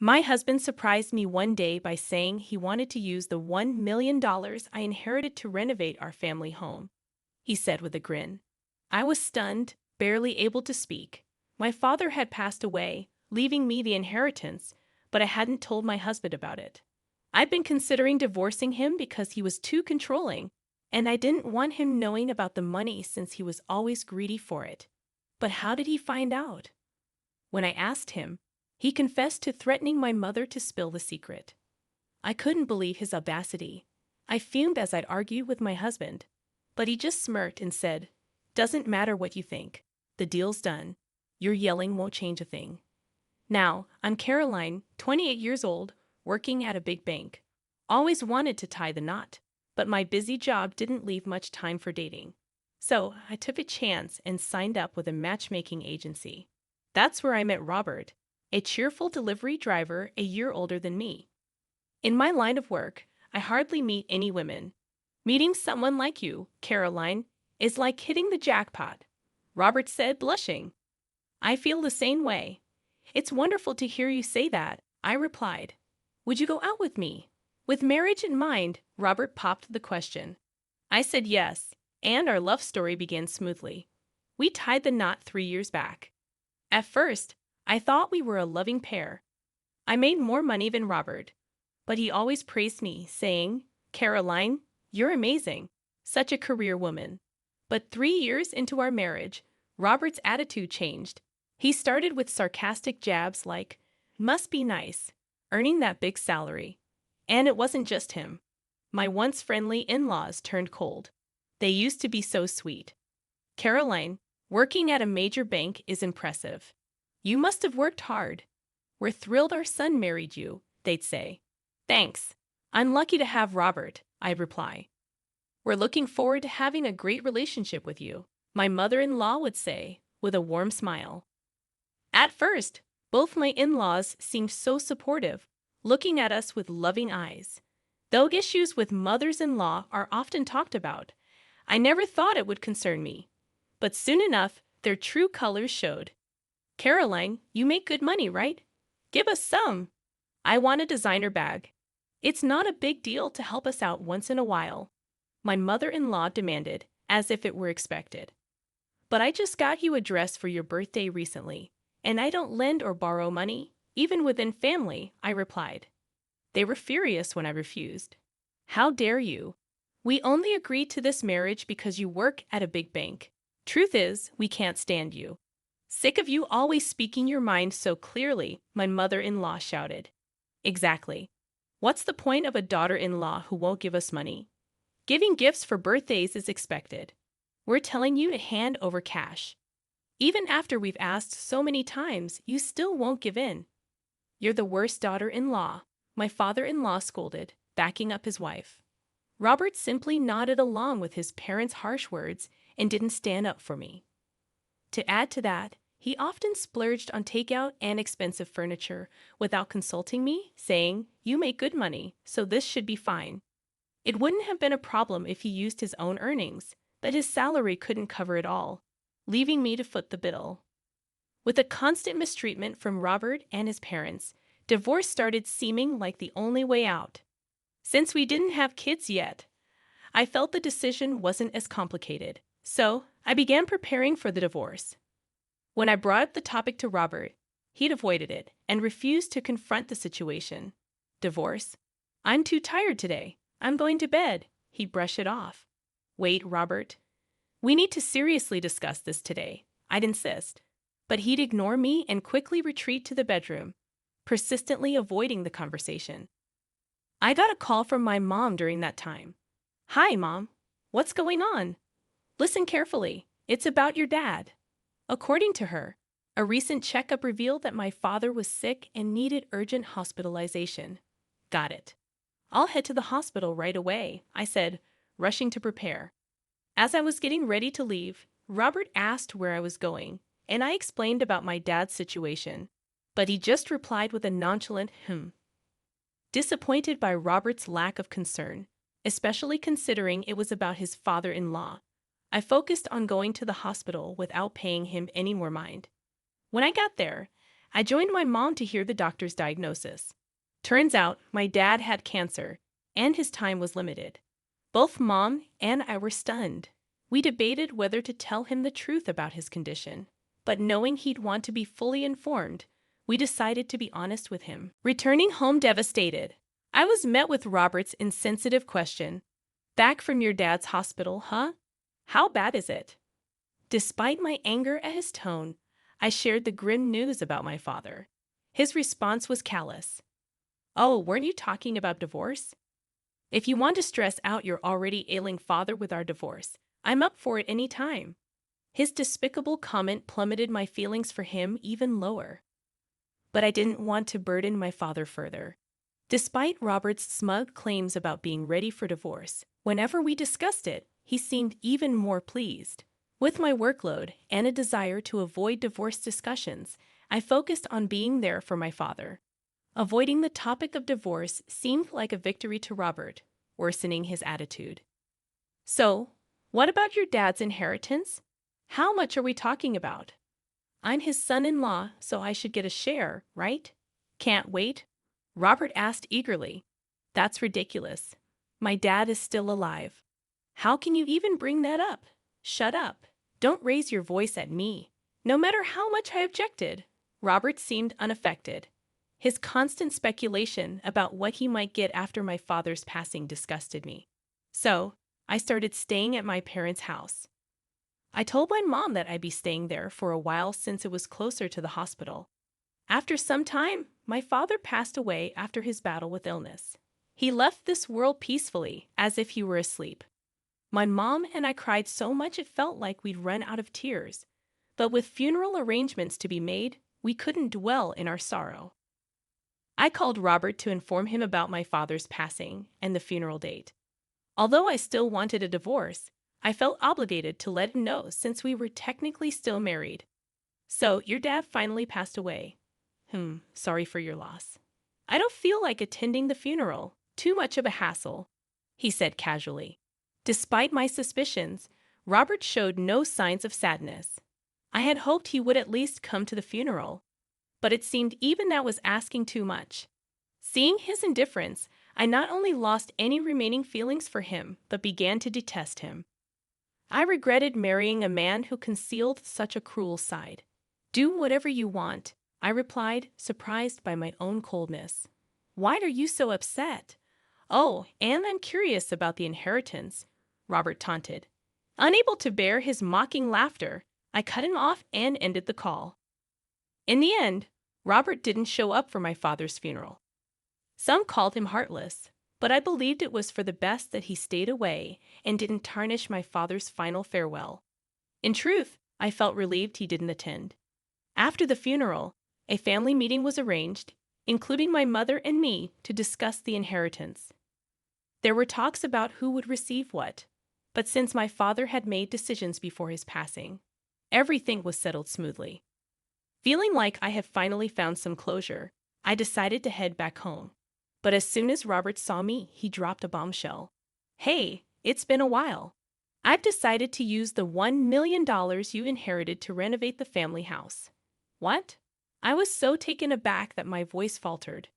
My husband surprised me one day by saying he wanted to use the $1 million I inherited to renovate our family home. He said with a grin. I was stunned, barely able to speak. My father had passed away, leaving me the inheritance, but I hadn't told my husband about it. I'd been considering divorcing him because he was too controlling, and I didn't want him knowing about the money since he was always greedy for it. But how did he find out? When I asked him, he confessed to threatening my mother to spill the secret. I couldn't believe his audacity. I fumed as I'd argue with my husband, but he just smirked and said, "Doesn't matter what you think. The deal's done. Your yelling won't change a thing." Now, I'm Caroline, 28 years old, working at a big bank. Always wanted to tie the knot, but my busy job didn't leave much time for dating. So I took a chance and signed up with a matchmaking agency. That's where I met Robert, a cheerful delivery driver a year older than me. In my line of work, I hardly meet any women. Meeting someone like you, Caroline, is like hitting the jackpot, Robert said, blushing. I feel the same way. It's wonderful to hear you say that, I replied. Would you go out with me? With marriage in mind, Robert popped the question. I said yes, and our love story began smoothly. We tied the knot 3 years back. At first, I thought we were a loving pair. I made more money than Robert, but he always praised me, saying, Caroline, you're amazing, such a career woman. But 3 years into our marriage, Robert's attitude changed. He started with sarcastic jabs like, must be nice, earning that big salary. And it wasn't just him. My once friendly in-laws turned cold. They used to be so sweet. Caroline, working at a major bank is impressive. You must have worked hard. We're thrilled our son married you, they'd say. Thanks. I'm lucky to have Robert, I'd reply. We're looking forward to having a great relationship with you, my mother-in-law would say, with a warm smile. At first, both my in-laws seemed so supportive, looking at us with loving eyes. Though issues with mothers-in-law are often talked about, I never thought it would concern me. But soon enough, their true colors showed. Caroline, you make good money, right? Give us some. I want a designer bag. It's not a big deal to help us out once in a while, my mother-in-law demanded, as if it were expected. But I just got you a dress for your birthday recently, and I don't lend or borrow money, even within family, I replied. They were furious when I refused. How dare you? We only agreed to this marriage because you work at a big bank. Truth is, we can't stand you. Sick of you always speaking your mind so clearly, my mother-in-law shouted. Exactly. What's the point of a daughter-in-law who won't give us money? Giving gifts for birthdays is expected. We're telling you to hand over cash. Even after we've asked so many times, you still won't give in. You're the worst daughter-in-law, my father-in-law scolded, backing up his wife. Robert simply nodded along with his parents' harsh words and didn't stand up for me. To add to that, he often splurged on takeout and expensive furniture without consulting me, saying, you make good money, so this should be fine. It wouldn't have been a problem if he used his own earnings, but his salary couldn't cover it all, leaving me to foot the bill. With the constant mistreatment from Robert and his parents, divorce started seeming like the only way out. Since we didn't have kids yet, I felt the decision wasn't as complicated, so I began preparing for the divorce. When I brought up the topic to Robert, he'd avoided it and refused to confront the situation. Divorce? I'm too tired today. I'm going to bed. He'd brush it off. Wait, Robert. We need to seriously discuss this today, I'd insist. But he'd ignore me and quickly retreat to the bedroom, persistently avoiding the conversation. I got a call from my mom during that time. Hi, Mom. What's going on? Listen carefully. It's about your dad. According to her, a recent checkup revealed that my father was sick and needed urgent hospitalization. Got it. I'll head to the hospital right away, I said, rushing to prepare. As I was getting ready to leave, Robert asked where I was going, and I explained about my dad's situation. But he just replied with a nonchalant Disappointed by Robert's lack of concern, especially considering it was about his father-in-law, I focused on going to the hospital without paying him any more mind. When I got there, I joined my mom to hear the doctor's diagnosis. Turns out my dad had cancer, and his time was limited. Both Mom and I were stunned. We debated whether to tell him the truth about his condition, but knowing he'd want to be fully informed, we decided to be honest with him. Returning home devastated, I was met with Robert's insensitive question. Back from your dad's hospital, huh? How bad is it? Despite my anger at his tone, I shared the grim news about my father. His response was callous. Oh, weren't you talking about divorce? If you want to stress out your already ailing father with our divorce, I'm up for it any time. His despicable comment plummeted my feelings for him even lower. But I didn't want to burden my father further. Despite Robert's smug claims about being ready for divorce, whenever we discussed it, he seemed even more pleased. With my workload and a desire to avoid divorce discussions, I focused on being there for my father. Avoiding the topic of divorce seemed like a victory to Robert, worsening his attitude. So, what about your dad's inheritance? How much are we talking about? I'm his son-in-law, so I should get a share, right? Can't wait? Robert asked eagerly. That's ridiculous. My dad is still alive. How can you even bring that up? Shut up. Don't raise your voice at me. No matter how much I objected, Robert seemed unaffected. His constant speculation about what he might get after my father's passing disgusted me. So, I started staying at my parents' house. I told my mom that I'd be staying there for a while since it was closer to the hospital. After some time, my father passed away after his battle with illness. He left this world peacefully, as if he were asleep. My mom and I cried so much it felt like we'd run out of tears. But with funeral arrangements to be made, we couldn't dwell in our sorrow. I called Robert to inform him about my father's passing and the funeral date. Although I still wanted a divorce, I felt obligated to let him know since we were technically still married. So, your dad finally passed away. Sorry for your loss. I don't feel like attending the funeral. Too much of a hassle, he said casually. Despite my suspicions, Robert showed no signs of sadness. I had hoped he would at least come to the funeral, but it seemed even that was asking too much. Seeing his indifference, I not only lost any remaining feelings for him, but began to detest him. I regretted marrying a man who concealed such a cruel side. Do whatever you want, I replied, surprised by my own coldness. Why are you so upset? Oh, and I'm curious about the inheritance, Robert taunted. Unable to bear his mocking laughter, I cut him off and ended the call. In the end, Robert didn't show up for my father's funeral. Some called him heartless, but I believed it was for the best that he stayed away and didn't tarnish my father's final farewell. In truth, I felt relieved he didn't attend. After the funeral, a family meeting was arranged, including my mother and me, to discuss the inheritance. There were talks about who would receive what, but since my father had made decisions before his passing, everything was settled smoothly. Feeling like I had finally found some closure, I decided to head back home. But as soon as Robert saw me, he dropped a bombshell. Hey, it's been a while. I've decided to use the $1 million you inherited to renovate the family house. What? I was so taken aback that my voice faltered.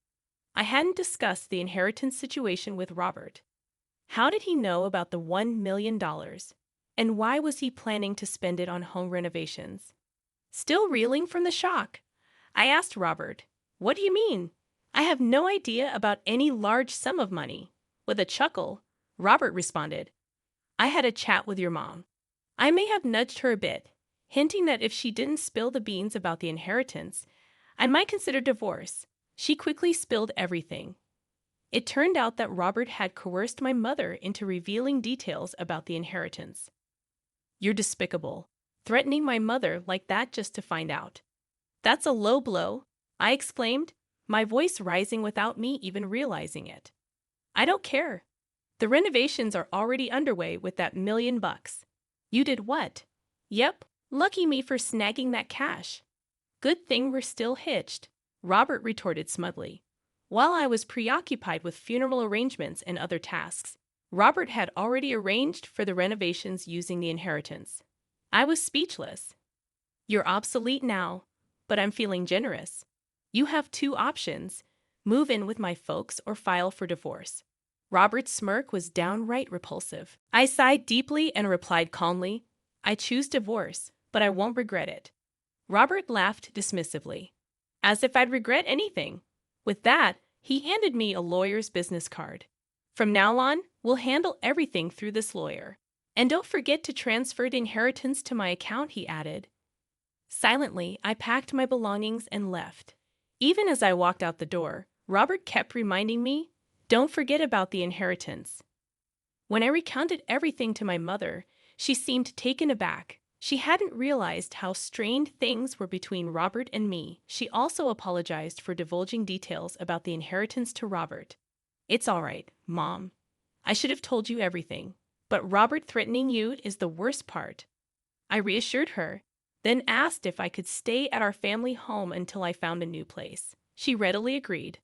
I hadn't discussed the inheritance situation with Robert. How did he know about the $1 million? And why was he planning to spend it on home renovations? Still reeling from the shock, I asked Robert, "What do you mean? I have no idea about any large sum of money." With a chuckle, Robert responded, "I had a chat with your mom. I may have nudged her a bit, hinting that if she didn't spill the beans about the inheritance, I might consider divorce. She quickly spilled everything. It turned out that Robert had coerced my mother into revealing details about the inheritance. You're despicable, threatening my mother like that just to find out. That's a low blow," I exclaimed, my voice rising without me even realizing it. "I don't care. The renovations are already underway with that $1 million. You did what?" "Yep, lucky me for snagging that cash." "Good thing we're still hitched," Robert retorted smugly. While I was preoccupied with funeral arrangements and other tasks, Robert had already arranged for the renovations using the inheritance. I was speechless. "You're obsolete now, but I'm feeling generous," You have two options: move in with my folks or file for divorce. Robert's smirk was downright repulsive. I sighed deeply and replied calmly, I choose divorce, but I won't regret it. Robert laughed dismissively. As if I'd regret anything. With that, he handed me a lawyer's business card. From now on, we'll handle everything through this lawyer. And don't forget to transfer the inheritance to my account, he added. Silently, I packed my belongings and left. Even as I walked out the door, Robert kept reminding me, don't forget about the inheritance. When I recounted everything to my mother, she seemed taken aback. She hadn't realized how strained things were between Robert and me. She also apologized for divulging details about the inheritance to Robert. It's all right, Mom. I should have told you everything. But Robert threatening you is the worst part. I reassured her, then asked if I could stay at our family home until I found a new place. She readily agreed.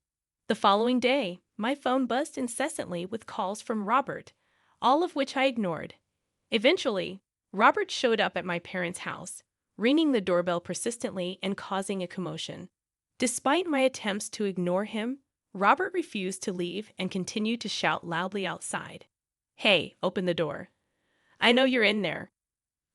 The following day, my phone buzzed incessantly with calls from Robert, all of which I ignored. Eventually, Robert showed up at my parents' house, ringing the doorbell persistently and causing a commotion. Despite my attempts to ignore him, Robert refused to leave and continued to shout loudly outside. Hey, open the door. I know you're in there.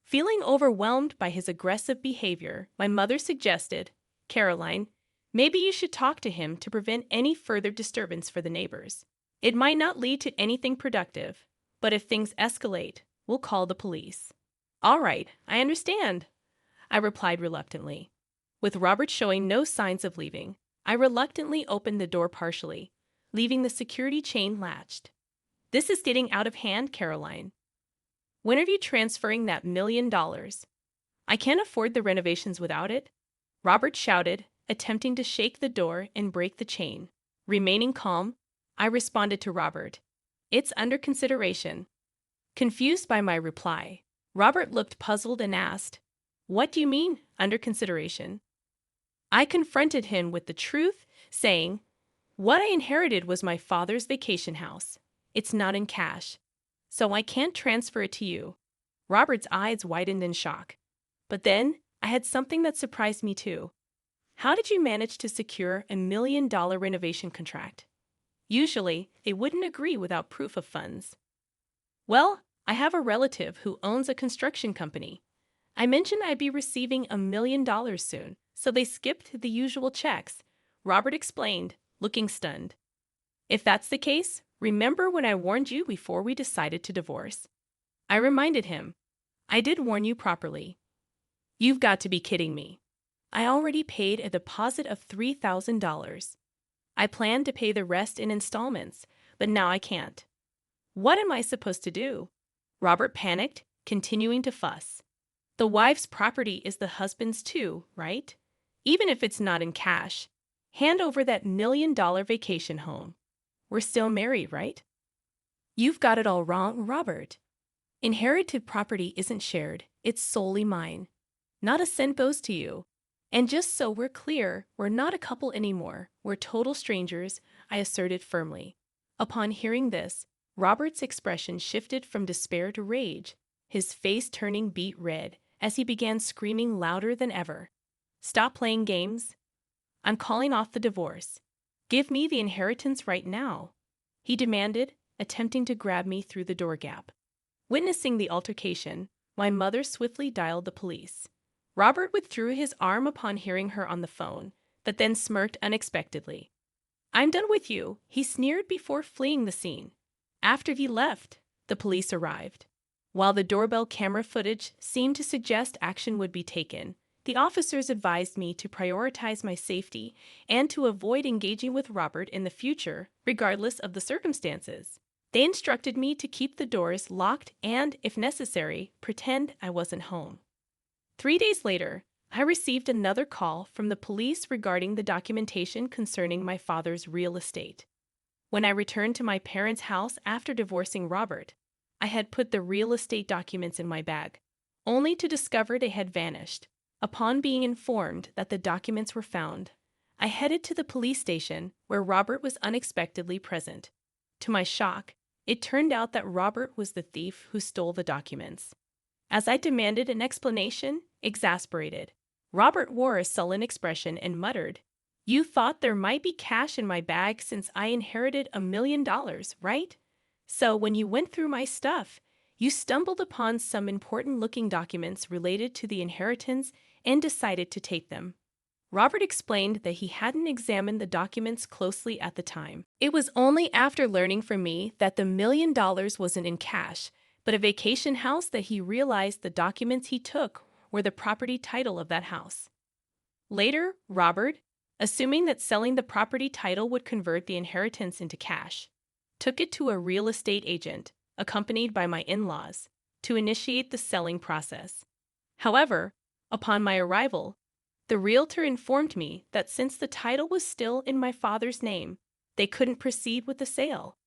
Feeling overwhelmed by his aggressive behavior, my mother suggested, Caroline, maybe you should talk to him to prevent any further disturbance for the neighbors. It might not lead to anything productive, but if things escalate, we'll call the police. All right, I understand, I replied reluctantly. With Robert showing no signs of leaving, I reluctantly opened the door partially, leaving the security chain latched. This is getting out of hand, Caroline. When are you transferring that $1 million? I can't afford the renovations without it, Robert shouted, attempting to shake the door and break the chain. Remaining calm, I responded to Robert. It's under consideration. Confused by my reply, Robert looked puzzled and asked, What do you mean, under consideration? I confronted him with the truth, saying, What I inherited was my father's vacation house. It's not in cash, so I can't transfer it to you. Robert's eyes widened in shock. But then, I had something that surprised me too. How did you manage to secure a $1 million renovation contract? Usually, they wouldn't agree without proof of funds. Well, I have a relative who owns a construction company. I mentioned I'd be receiving $1 million soon, so they skipped the usual checks, Robert explained, looking stunned. If that's the case, remember when I warned you before we decided to divorce? I reminded him. I did warn you properly. You've got to be kidding me. I already paid a deposit of $3,000. I planned to pay the rest in installments, but now I can't. What am I supposed to do? Robert panicked, continuing to fuss. The wife's property is the husband's too, right? Even if it's not in cash. Hand over that $1 million vacation home. We're still married, right? You've got it all wrong, Robert. Inherited property isn't shared, it's solely mine. Not a cent goes to you. And just so we're clear, we're not a couple anymore. We're total strangers, I asserted firmly. Upon hearing this, Robert's expression shifted from despair to rage, his face turning beet red as he began screaming louder than ever. Stop playing games. I'm calling off the divorce. Give me the inheritance right now, he demanded, attempting to grab me through the door gap. Witnessing the altercation, my mother swiftly dialed the police. Robert withdrew his arm upon hearing her on the phone, but then smirked unexpectedly. I'm done with you, he sneered before fleeing the scene. After he left, the police arrived. While the doorbell camera footage seemed to suggest action would be taken, the officers advised me to prioritize my safety and to avoid engaging with Robert in the future, regardless of the circumstances. They instructed me to keep the doors locked and, if necessary, pretend I wasn't home. 3 days later, I received another call from the police regarding the documentation concerning my father's real estate. When I returned to my parents' house after divorcing Robert, I had put the real estate documents in my bag, only to discover they had vanished. Upon being informed that the documents were found, I headed to the police station where Robert was unexpectedly present. To my shock, it turned out that Robert was the thief who stole the documents. As I demanded an explanation, exasperated, Robert wore a sullen expression and muttered, You thought there might be cash in my bag since I inherited $1 million, right? So when you went through my stuff, you stumbled upon some important-looking documents related to the inheritance and decided to take them. Robert explained that he hadn't examined the documents closely at the time. It was only after learning from me that the $1 million wasn't in cash, but a vacation house that he realized the documents he took were the property title of that house. Later, Robert, assuming that selling the property title would convert the inheritance into cash, took it to a real estate agent, accompanied by my in-laws, to initiate the selling process. However, upon my arrival, the realtor informed me that since the title was still in my father's name, they couldn't proceed with the sale.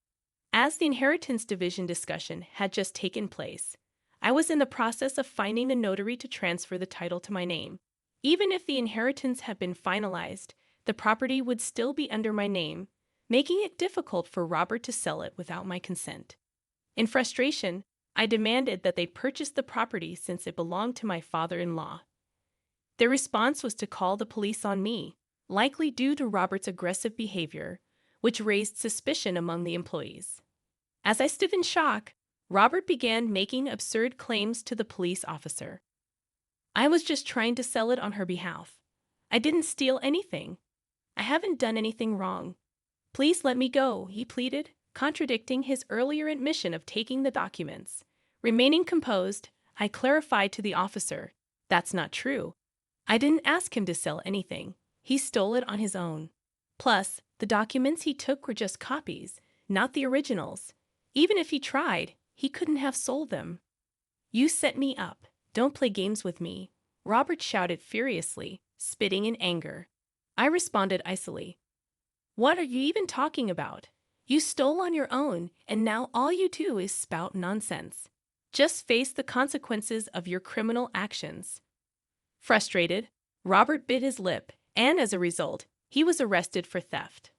As the inheritance division discussion had just taken place, I was in the process of finding the notary to transfer the title to my name. Even if the inheritance had been finalized, the property would still be under my name, making it difficult for Robert to sell it without my consent. In frustration, I demanded that they purchase the property since it belonged to my father-in-law. Their response was to call the police on me, likely due to Robert's aggressive behavior, which raised suspicion among the employees. As I stood in shock, Robert began making absurd claims to the police officer. I was just trying to sell it on her behalf. I didn't steal anything. I haven't done anything wrong. Please let me go, he pleaded, contradicting his earlier admission of taking the documents. Remaining composed, I clarified to the officer, that's not true. I didn't ask him to sell anything. He stole it on his own. Plus, the documents he took were just copies, not the originals. Even if he tried, he couldn't have sold them. You set me up. Don't play games with me, Robert shouted furiously, spitting in anger. I responded icily. What are you even talking about? You stole on your own, and now all you do is spout nonsense. Just face the consequences of your criminal actions. Frustrated, Robert bit his lip, and as a result, he was arrested for theft.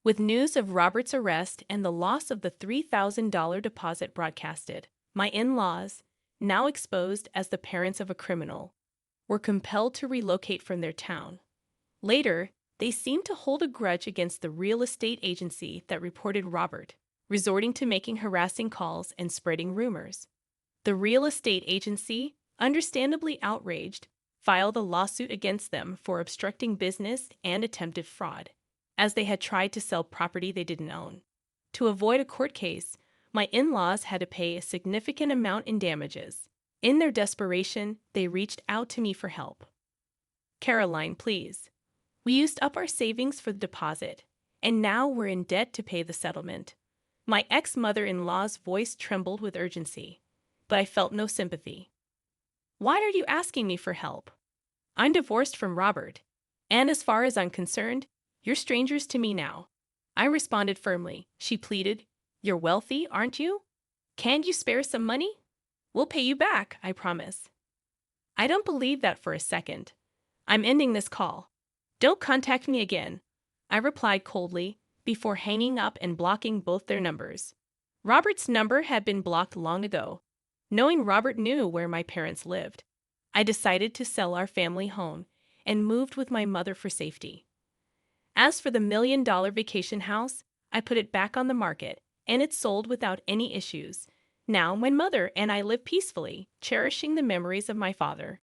With news of Robert's arrest and the loss of the $3,000 deposit broadcasted, my in-laws, now exposed as the parents of a criminal, were compelled to relocate from their town. Later, they seemed to hold a grudge against the real estate agency that reported Robert, resorting to making harassing calls and spreading rumors. The real estate agency, understandably outraged, filed a lawsuit against them for obstructing business and attempted fraud, as they had tried to sell property they didn't own. To avoid a court case, my in-laws had to pay a significant amount in damages. In their desperation, they reached out to me for help. Caroline, please. We used up our savings for the deposit, and now we're in debt to pay the settlement. My ex-mother-in-law's voice trembled with urgency, but I felt no sympathy. Why are you asking me for help? I'm divorced from Robert, and as far as I'm concerned, you're strangers to me now. I responded firmly. She pleaded, You're wealthy, aren't you? Can't you spare some money? We'll pay you back, I promise. I don't believe that for a second. I'm ending this call. Don't contact me again, I replied coldly, before hanging up and blocking both their numbers. Robert's number had been blocked long ago. Knowing Robert knew where my parents lived, I decided to sell our family home and moved with my mother for safety. As for the $1 million vacation house, I put it back on the market, and it sold without any issues. Now my mother and I live peacefully, cherishing the memories of my father.